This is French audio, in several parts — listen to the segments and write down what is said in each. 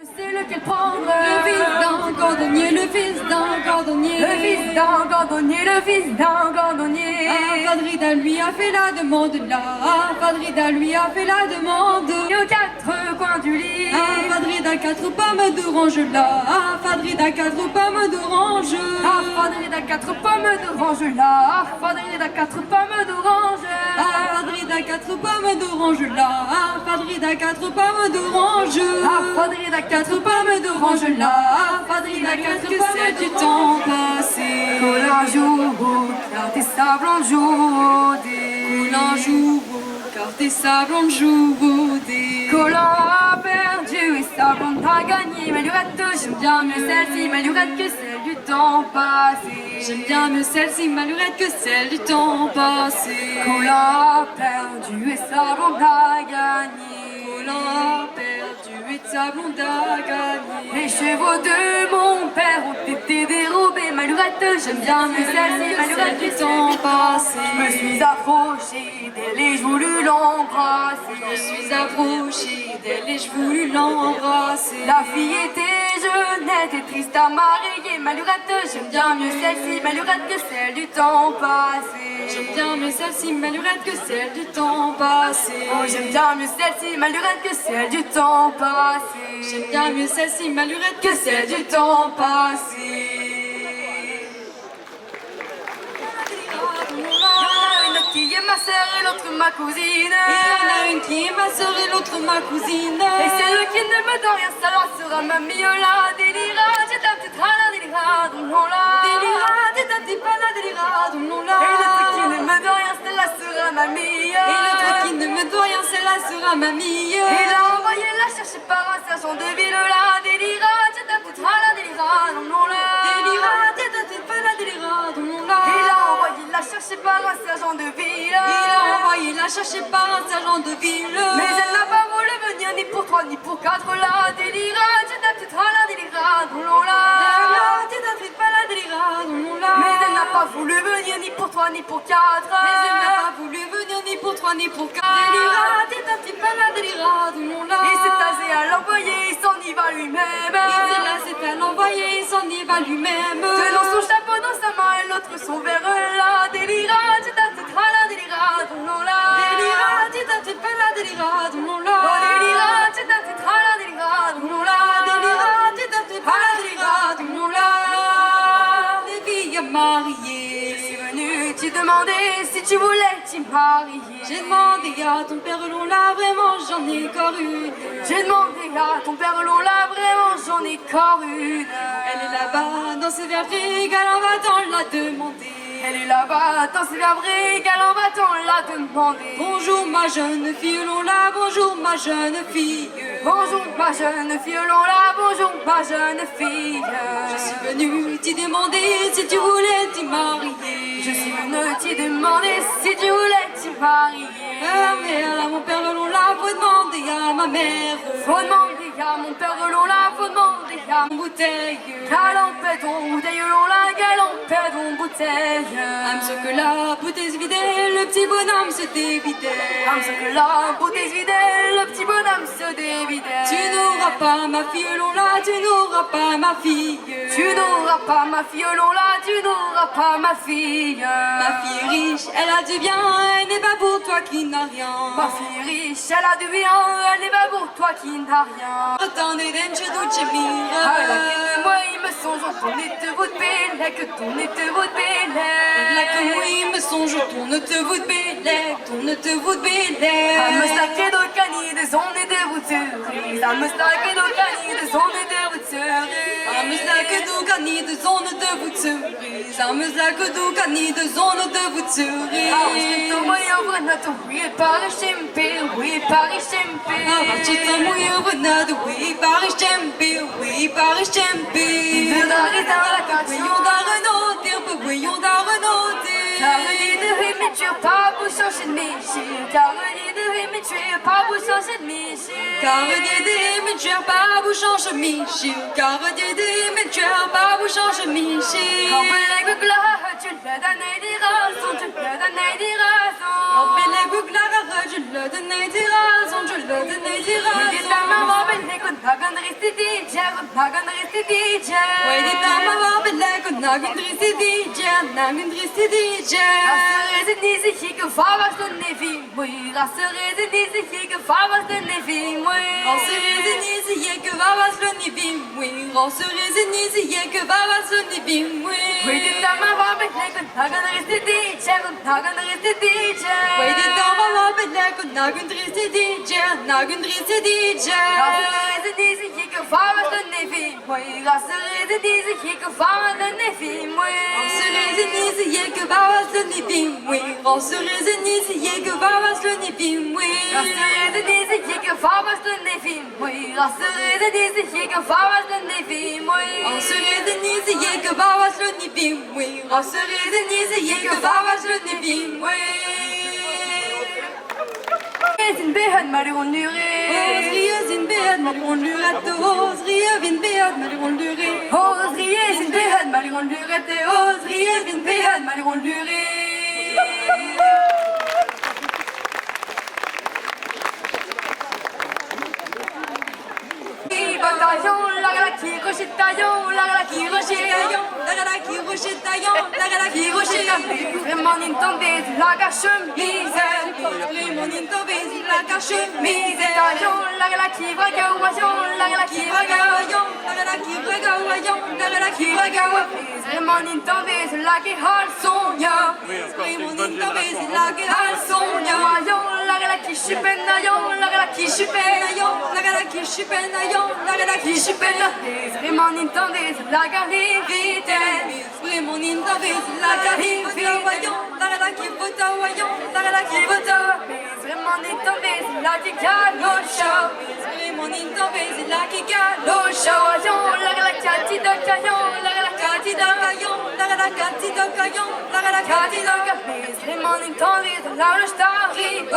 C'est lequel prendre le fils d'un cordonnier, le fils d'un cordonnier, le fils d'un cordonnier, le fils d'un cordonnier. Fadrida lui a fait la demande là, Fadrida lui a fait la demande. Et aux quatre coins du lit, Fadrida quatre pommes d'orange là, Fadrida quatre pommes d'orange, Fadrida quatre pommes d'orange là, Fadrida quatre pommes d'orange, Fadrida quatre pommes d'orange là, Fadrida quatre pommes d'orange, Fadrida quatre pommes d'orange là, Fadrida quatre pommes du temps passé. Coule un jour, car tes sablons jouent. Coule un jour, car tes sablons jouent. Collant a perdu et sablon a gagné. Malurette, j'aime bien mieux celle-ci, malurette que celle du temps passé. J'aime bien mieux celle-ci, malurette, que celle du temps passé. Collant a perdu et sablon a gagné. Collant a perdu et sablon a gagné. Les chevaux de mon père ont été dérobés. Malurette, j'aime bien mieux celle-ci, malurette du que temps celle du passé. Je me suis approchée d'elle et je voulus l'embrasser. Je suis approchée d'elle et je voulus l'embrasser. La fille était jeunette et triste à marier. Malurette, j'aime bien mieux celle-ci, malurette que celle du temps passé. J'aime bien mieux celle-ci, malurette, que celle du temps passé. Oh, j'aime bien mieux celle-ci, malurette que celle du temps passé. J'aime bien mieux celle-ci, malurette, que celle du temps passé. Qui est ma sœur et l'autre ma cousine. Il y en a une qui est ma soeur et l'autre ma cousine. Et celle qui ne me donne rien, ça leur sera ma miola. Délira, j'ai ta petite rana, délira, don la. Délira, t'es ta petite pana, délira, don la. Et l'autre qui ne me donne rien, celle-là sera ma mia. Et l'autre qui ne me doit rien, celle-là sera ma mie. Il a envoyé la chercher par un sergent de ville là. Délira, j'ai ta petite rana, délira, don la. Délira, t'es ta petite pana, délira, don la. Il a envoyé la chercher par un sergent de ville. Il a envoyé la chercher par un sergent de ville. Mais elle n'a pas voulu venir ni pour trois ni pour quatre là. Délira, j'ai ta petite rana, délira, don la. Délira, t'es ta petite pana, délira, don la. Mais elle n'a pas voulu venir ni pour trois ni pour quatre. Mais elle n'a pas voulu venir ni pour trois ni pour quatre. Délira, t'es ta petite pana, délira, don la. Il s'est tasé à l'envoyer, il s'en y va lui-même. Il s'est lassé à l'envoyer, il s'en y va lui-même. Tenant son chapeau dans sa main et l'autre son verre là. Délira, j'ai ta petite rana, délira, don la. Délira, t'es ta petite pana, délira, don la. Oh délira, j'ai ta petite rana, délira, don la. Délira, t'es ta petite pana, délira, don la. Les filles mariées. Je suis venue te demander si tu voulais t'y marier. J'ai demandé à ton père long là, vraiment j'en ai encore une. J'ai demandé à ton père long là, vraiment j'en ai encore une. Elle est là-bas dans ses verres égal, on va t'en la demander. Elle est là-bas dans ses verres égal, on va t'en la demander. Bonjour ma jeune fille long là, bonjour ma jeune fille. Bonjour ma jeune fille long là, bonjour ma jeune fille. Je suis venue t'y demander si tu voulais t'y marier. Je suis venue t'y demander si tu voulais t'y marier. À ma mère, à mon père long là, faut demander à ma mère. Faut demander à mon père long là, faut demander à mon Bouteille, galopette ton bouteille long là, galopette ton bouteille. âme ce que la bouteille se vidait, le petit bonhomme se dévidait. Âme ce que la bouteille se vidait, le petit bonhomme se dévidait. Tu n'auras pas ma fille long là, tu n'auras pas ma fille. Tu n'auras pas ma fille long là, tu n'auras pas ma fille. Ma fille est riche, elle a du bien, elle n'est pas pour toi qui n'as rien. Ma fille riche, elle a du bien, elle n'est pas pour toi qui n'as rien. Attendez d'enche duce mire. Moi il me songe, tournez-te votre bélec, tournez-te votre Là bélec. que moi il me songe, tourne-te vous de bélec, tourne-te vous de bélec. À me stacker de cani de zone de votre cerise. À me stacker de cani de zone de votre cerise. Amızlakı dukani de zone de vous cerise. Amızlakı dukani de zone de vous cerise. Auschwitz moja vrnatu, je Paris čempe, je Paris čempe. Auschwitz moja vrnatu, je Paris čempe, je Paris čempe. De d'aller dans la cantion. Voyons d'un renoter, voyons d'un renoter. Caroline de rime, mais tu es pas pour changer de métier. Caroline de rime, mais tu es pas pour changer de métier. Car Dieu mais tu as pas vous change Michel. Car Dieu mais tu as pas vous change Michel. Quand les glas, tu l'as donné des raisons, tu l'as donné des raisons. Oh, belle gouglara, je le donnais des raisons, je le donnais des Mais dis ta raisons. maman, belle 나간 리스트 DJ 나간 리스트 DJ Wait down belek nagen drisse DJ nagen drisse DJ Rasserezen die sich hier gefahr was du nicht wie moi Rasserezen die sich hier gefahr was du nicht wie moi Rasserezen die sich hier gefahr was du nicht wie moi Rasserezen die sich hier gefahr was du nicht wie moi Wait down belek nagan 리스트 DJ 나간 리스트 DJ Wait down belek nagen drisse DJ nagen drisse DJ Rasserezen die sich hier gefahr was du nicht wie moi Rasserezen die sich hier gefahr was du nicht wie moi Rasserezen die sich hier gefahr was du nicht wie moi Rasserezen die sich hier gefahr was du nicht wie moi Rasserezen die sich hier gefahr was du nicht wie moi Rasserezen die sich hier gefahr was du nicht wie moi Rasserezen die sich hier gefahr was du nicht wie moi Rasserezen die sich hier gefahr was du nicht wie moi Sin behad maar onduré Ria sin bead maar onduret Ria vin bead maar onduré Rie sin behad maar onduré Ria vin bead maar onduré Bataillon, la qui rochetaillon, la qui rochetaillon, Lagara qui rochetaillon Lagara qui rochetaillon Vraiment Nintendo, la chemise Vraiment Nintendo la cache mise Bataillon, la qui voyons, la qui voyons Lagara qui regawayon Lagara qui regawayon Vraiment Nintendo, la qui hal son ya Vraiment Nintendo la qui a son Voyons, la qui chupenayon, la qui chupenayon Lagara qui chupenayon Lagara qui chupenayon Vraiment Nintendo, la garde vite Vraiment Nintendo la qui votawayon Lagara qui votawayon Lagara qui votawayon Vraiment Nintendo, la qui galoche Vraiment Nintendo la qui galoche Voyons, la cati de caillon, la Cati da caillon Lagara cati da caillon Lagara cati da caillon Vraiment Nintendo, la cloche t'arrive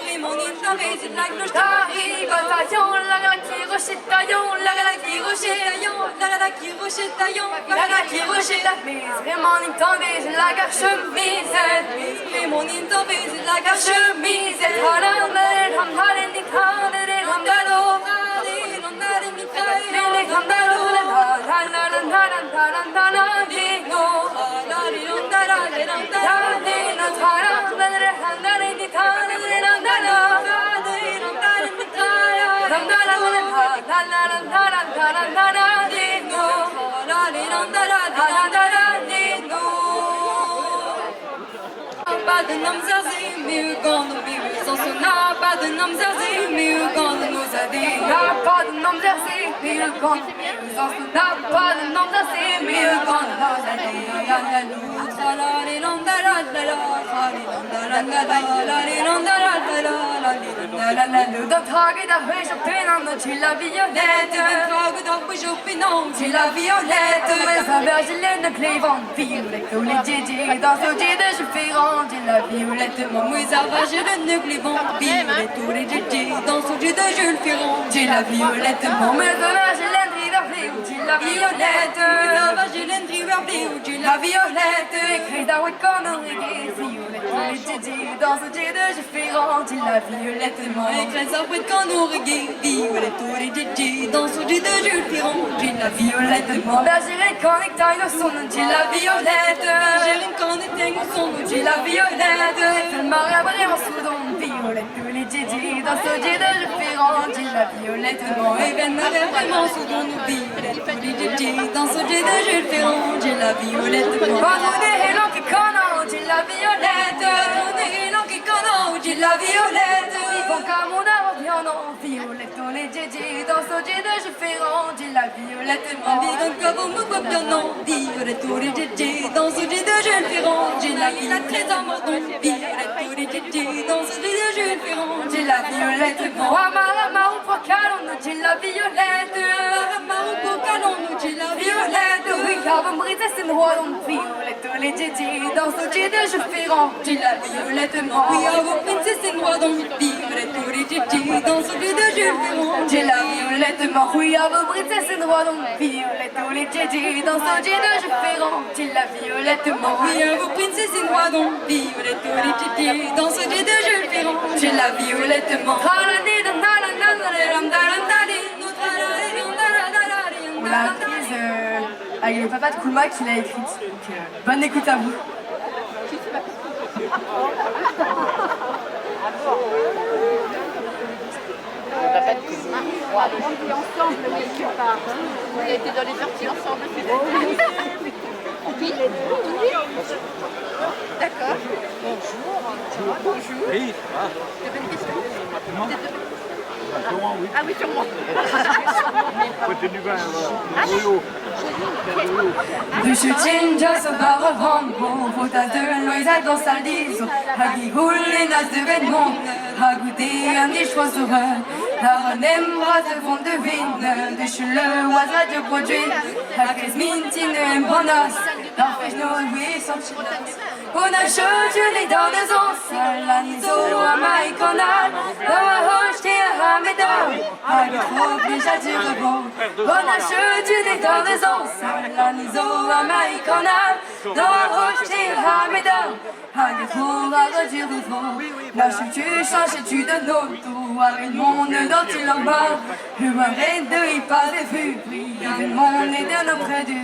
Vraiment Nintendo la cloche T'arrive, bataillon, la qui rochetaillon, la qui rochetaillon Lagara qui rochetaillon La qui rochetaillon Vraiment Nintendo, la gare chemise Vraiment Nintendo la cache chemise Haramel, hamdalen, nikhanere, hamdalo Lagara Mikael Lele, hamdalo, halalan, halan, halan, halan, dino Dalino, haramel, handale, nikhanere, handalo Hamdalo, halalan, halan, halan, halan, dino Halan, halan, dino Pas de noms zazi, mais quand nous vivons sans son n'a pas de noms zazi, mais quand nous a dit N'a pas de nom d'ercé, mais le compte n'a pas de nom d'ercé, mais le compte nous a dit la la lou, tra la li la la la la la, tra li la la la la la li la la la la la li la la la. Le dos tragué d'arrêt, je peine en note, la violette Trago d'arbre, je pénonce, C'est la violette, mais sa bergelaine de clévant Violette, tous les djidji, dans ce djidji, je fais rendre la violette mon mouille savage, le nuclé vampire, et tous les djidji dans son jeu de Jules Ferrand. J'ai la violette, mon ménage, l'entrée j'ai la violette Savage, l'entrée vers les La violette, écrit d'un wet comme un reggae Violette, tous les djidji, dans ce djidji, je fais rendre la violette, mon écrase à fouette quand nous reguet, violette, tous les djidji dans son jeu de Jules Ferrand. J'ai la violette, mon bergeret, connectaille de son nom, j'ai la violette J'ai une connectée au son, J'ai la violette, fait le marabré en soudon Violette, tous les djidji, dans ce djidji, je fais rendre la violette, mon Et ben m'arrête vraiment sous ton violette, tous les djidji dans son jeu de Jules Ferrand. J'ai la violette, Pardonnez et l'on qui connaît, j'ai la violette Pardonnez l'on qui connaît, j'ai la violette. Vivant comme on a violent, violette, tous les djidji, dans ce djidji, je fais rendre la violette, En vivant comme nous copionnons, violette, tous les djidji dans ce jeu de Jules Ferrand. J'ai la violette très amordon, violette, tous les djidji dans ce jeu de Jules Ferrand. J'ai la violette, moi, ma, ou pour calon, j'ai la violette Marou calon, j'ai la Violette, oui, car on brise, c'est une roi, donc violette, tous les djidji, dans ce djidji, je fais rendre J'ai la violette, moi, oui, à vos princesses, c'est moi donc violette, tous les djidji dans ce jeu de Jules Ferrand. J'ai la violette, ma oui, à vos brides, c'est une roi, donc violette, tous les djidji, dans ce djidji, je fais rendre J'ai la violette, ma Oui, à vos princesses, c'est moi donc violette, tous les djidji dans ce jeu de Jules Ferrand. J'ai la violette, ma Halané, dan, dalan, dan, dalan, dalan, dalan, l'a apprise avec le papa de Koulma qui l'a écrite. Donc, bonne écoute à vous. On a grandi ensemble quelque part. On a été dans les sorties ensemble. Qui? D'accord. Bonjour. Oui. C'est une question. Sur moi, oui. Ah oui, sur moi. Côté du bain, Düşücün casıda rambo Foda de Loisa dans sa lise Hagi les nas de vêtements Hagouté un des choix heureux La renem bras de fond de vine Düşü le oiseau de produit Hagres mintine bonas La fèche nos louis sans chinas On a chaudu les dents de zon Salanizo à maïkonal Loa hoche t'es à Hamedan Hagi trop déjà du rebond On a chaudu les dents de zon Salanizo à maïkonal Loa hoche t'es à Hamedan Hagi trop à du rebond Lâches-tu, changes-tu de nom Tout avec le monde dont tu l'embarques Le marais de y pas de vue Le monde est de nos près du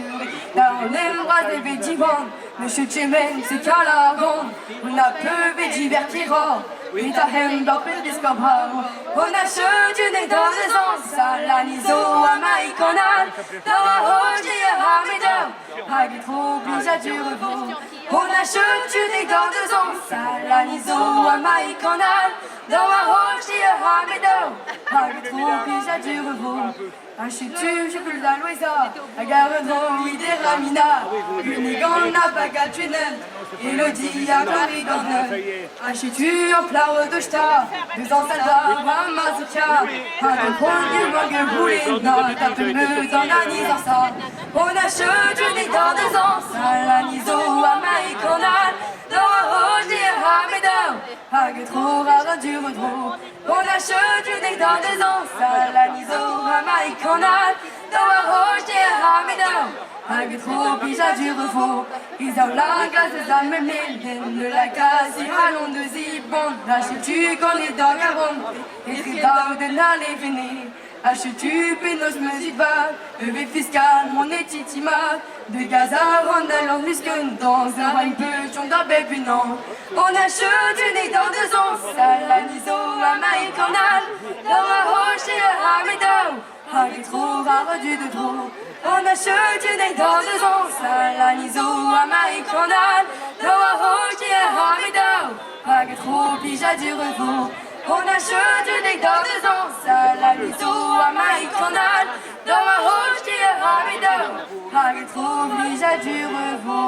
Là on aime bras des védiments Monsieur Tchemen, c'est qu'à la ronde On a peu de divertirants Oui, t'as hem dans le discobar On a chaud du nez dans les ans Salanizo à maïkonal Dans la roche et à Hamedan Hagi trop déjà du repos On a chaud du nez dans les ans Salanizo à maïkonal Dans la roche et à Hamedan Hagi trop déjà du repos Achètes-tu, je peux la Louisa, à Garedon, oui, des Ramina, une gonna bagatune, Elodie à Clarigone. Achètes-tu en plat de ch'ta, deux ans salva, un mazouka, un premier mangue boulina, tape-le dans la nise en ça. On achète du nez dans des ans, Salanizo à Maïkonal, dans la roche des Hamedan, Hagi trop rare du redro. On achète du nez dans des ans, Salanizo à Maïkonal, dans la roche des Hamedan, Hagi trop bija du refo. Ils ont la glace des âmes de la case, ils allons de zibon. Achètes-tu qu'on est dans Garonne, et Tridao de n'aller venir. Achètes-tu pénos me ziba, levé fiscal, mon étitima. De Gaza, on allant jusque dans un rang peu, j'en d'abé non. On achète du nez dans deux ans, Salanizo à Maïkonal, dans la roche et à Hamedan, Hagi trop rare du de trop. On achète du nez dans deux ans, Salanizo à Maïkonal, dans la roche et à Hamedan, Hagi trop bija du refo. On achète du nez dans deux ans, Salanizo à Maïkonal, dans la roche et à Hamedan, Hagi trop bija du refo.